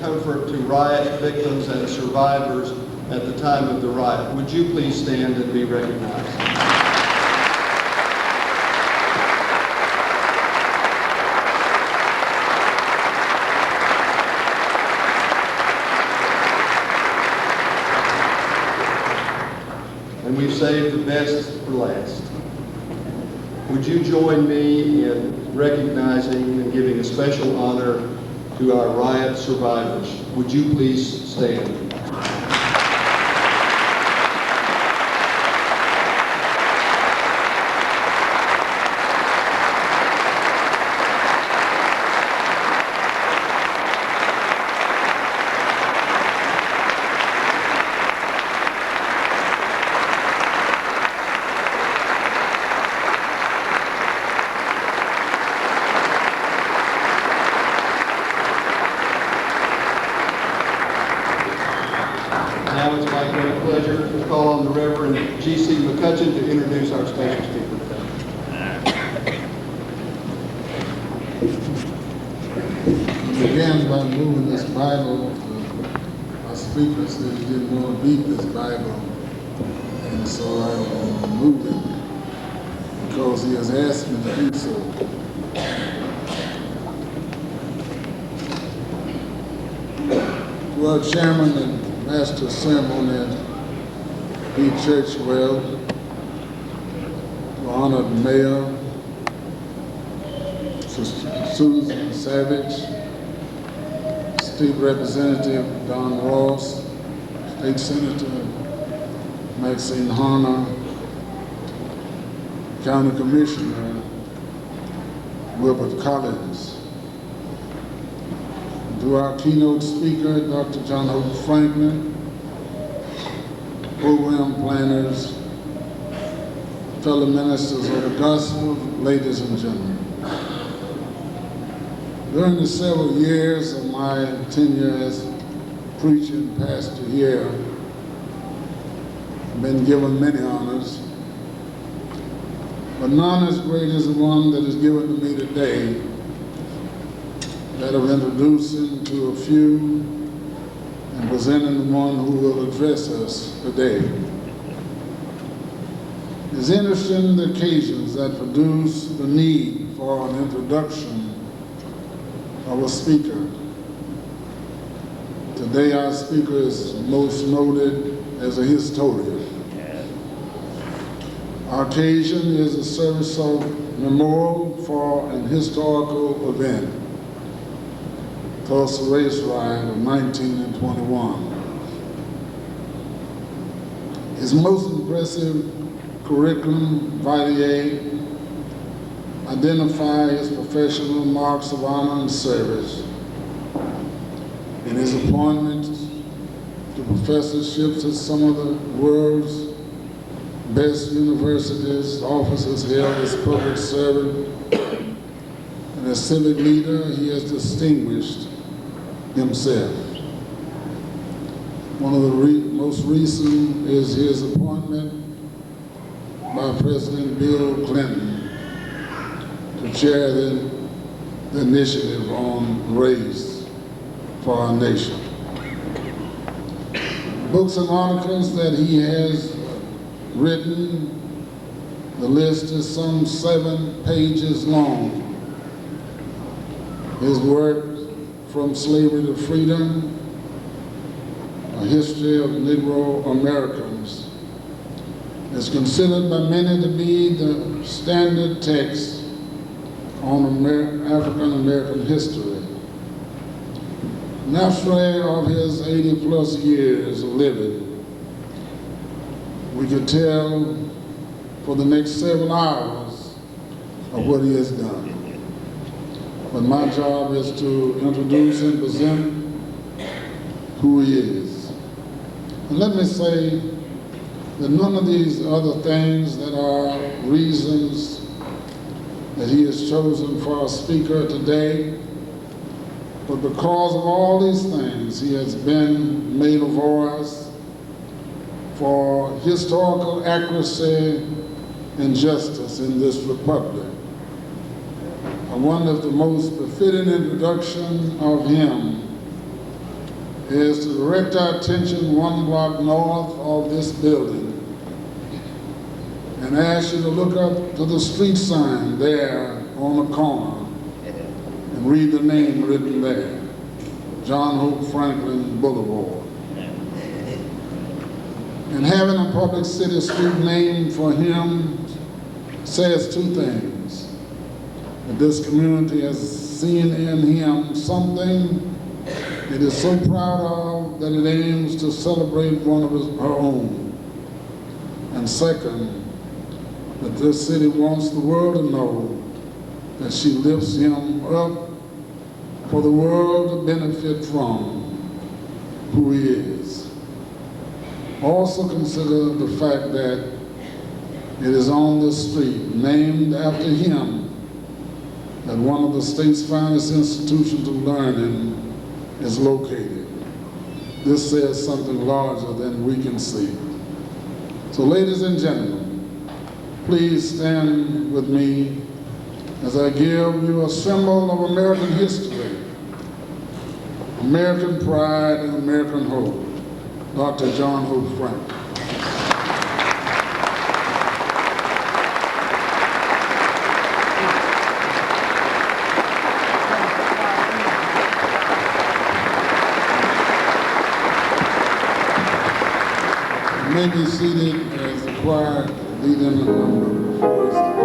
comfort to riot victims and survivors at the time of the riot. Would you please stand and be recognized? And we've saved the best for last. Would you join me in recognizing and giving a special honor to our riot survivors? Would you please stand? Now it's my great pleasure to call on the Reverend G.C. McCutcheon to introduce our special speaker today. I began by moving this Bible. Our speaker said he didn't want to beat this Bible, and so I moved it because he has asked me to do so. To our chairman and master of ceremony at Be Church Well, to honored Mayor Susan Savage, State Representative Don Ross, State Senator Maxine Harner, County Commissioner Wilbert Collins, to our keynote speaker, Dr. John Hope Franklin, program planners, fellow ministers of the gospel, ladies and gentlemen. During the several years of my tenure as preaching pastor here, I've been given many honors, but none as great as the one that is given to me today, that of introducing to a few and presenting the one who will address us today. It's interesting the occasions that produce the need for an introduction of a speaker. Today our speaker is most noted as a historian. Our occasion is a service of memorial for an historical event, Tulsa Race Riot of 1921. His most impressive curriculum vitae identify his professional marks of honor and service in his appointments to professorships at some of the world's best universities, offices held as public servant, and as civic leader, he has distinguished himself. One of the most recent is his appointment by President Bill Clinton to chair the initiative on race for our nation. Books and articles that he has written, the list is some 7 pages long. His work, From Slavery to Freedom, A History of Negro Americans, is considered by many to be the standard text on African American history. Naturally, of his 80+ years of living, we could tell for the next several hours of what he has done. But my job is to introduce and present who he is. And let me say that none of these other things that are reasons that he has chosen for our speaker today, but because of all these things, he has been made a voice for historical accuracy and justice in this republic. I wonder if the most befitting introduction of him is to direct our attention one block north of this building and ask you to look up to the street sign there on the corner and read the name written there, John Hope Franklin Boulevard. And having a public city street named for him says two things: that this community has seen in him something it is so proud of that it aims to celebrate one of her own. And second, that this city wants the world to know that she lifts him up for the world to benefit from who he is. Also consider the fact that it is on this street, named after him, that one of the state's finest institutions of learning is located. This says something larger than we can see. So ladies and gentlemen, please stand with me as I give you a symbol of American history, American pride, and American hope, Dr. John Hope Franklin. You may be seated as the choir lead in the number.